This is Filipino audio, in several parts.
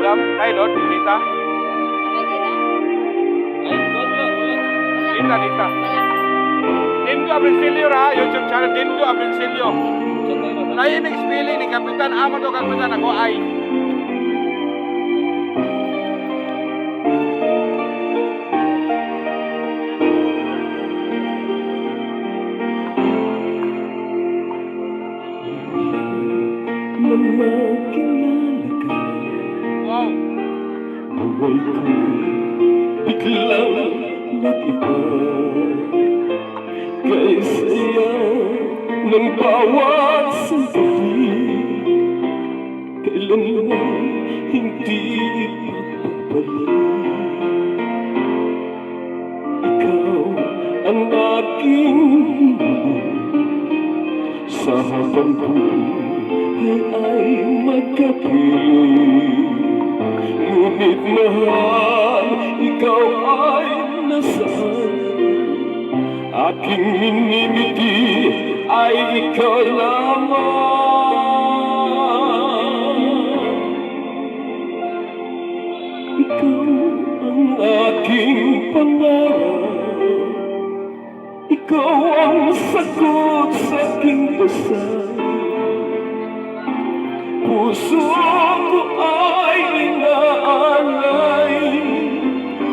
madam? Ay, Lord, kita? Kita, kita. Dindo Abrencilio ha, YouTube channel, Dindo Abrencilio. Lain ang spelling ni Kapitan Amado Kapitan ako ay. Wow. Buhay ko biglang nag-iba kay saya ng bawat sandali. Kailan mo hindi ipapabalik? Ikaw ang aking sa habang buhay ay magkapiling. Ngunit mahal, ikaw ay nasaan? Aking minimiti ay ikaw lamang. Ikaw ang aking pangarap, ikaw ang sagot sa aking dasal. Puso ko ay inaalay,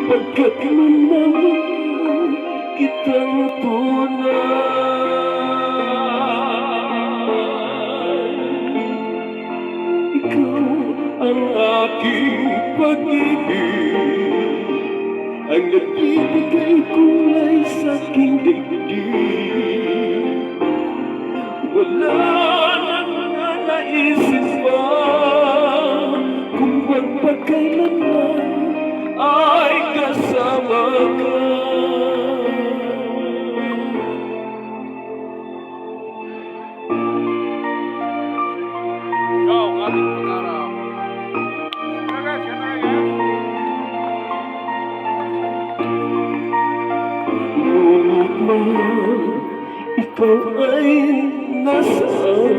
pagkat minamahal kitang tunay. Ikaw ang aking pag-ibig, ang nagbibigay kulay sa aking daigdig. Wala nang naisip pa kung magpagkailanman ay kasama ka. Ikaw ang ating pangarap. Ngunit mahal, ikaw ay nasaan?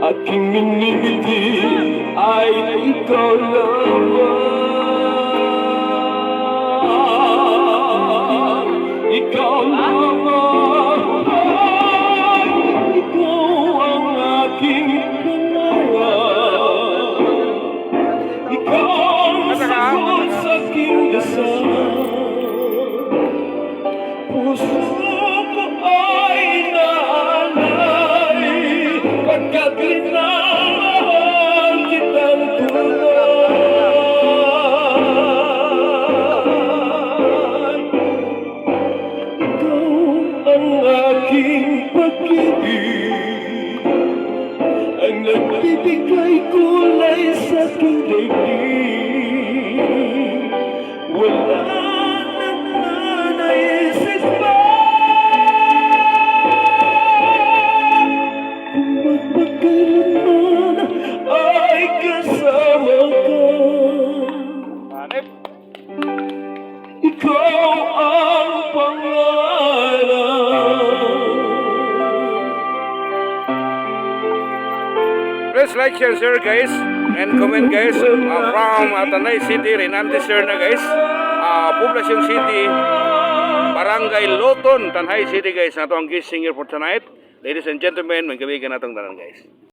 Aking minimiti ay ikaw lamang. Ikaw lamang. Ikaw ang aking pangarap, ikaw ang sagot sa aking dasal. Puso ko ay naalay, pagkat minamahal kitang tunay. Ikaw ang aking pag-ibig, ang nagbibigay kulay sa aking daigdig. Wala nang naisip pa kung magpagkailanman ay kasama ka. Hanip. Ikaw ang pangalan. Please like, share guys, and comment guys. From Tanay City, Renante sir na guys. Poblacion City, Barangay Loton, Tanay City guys. Nato ang guest singer for tonight. Ladies and gentlemen, magkabigan natong tanan guys.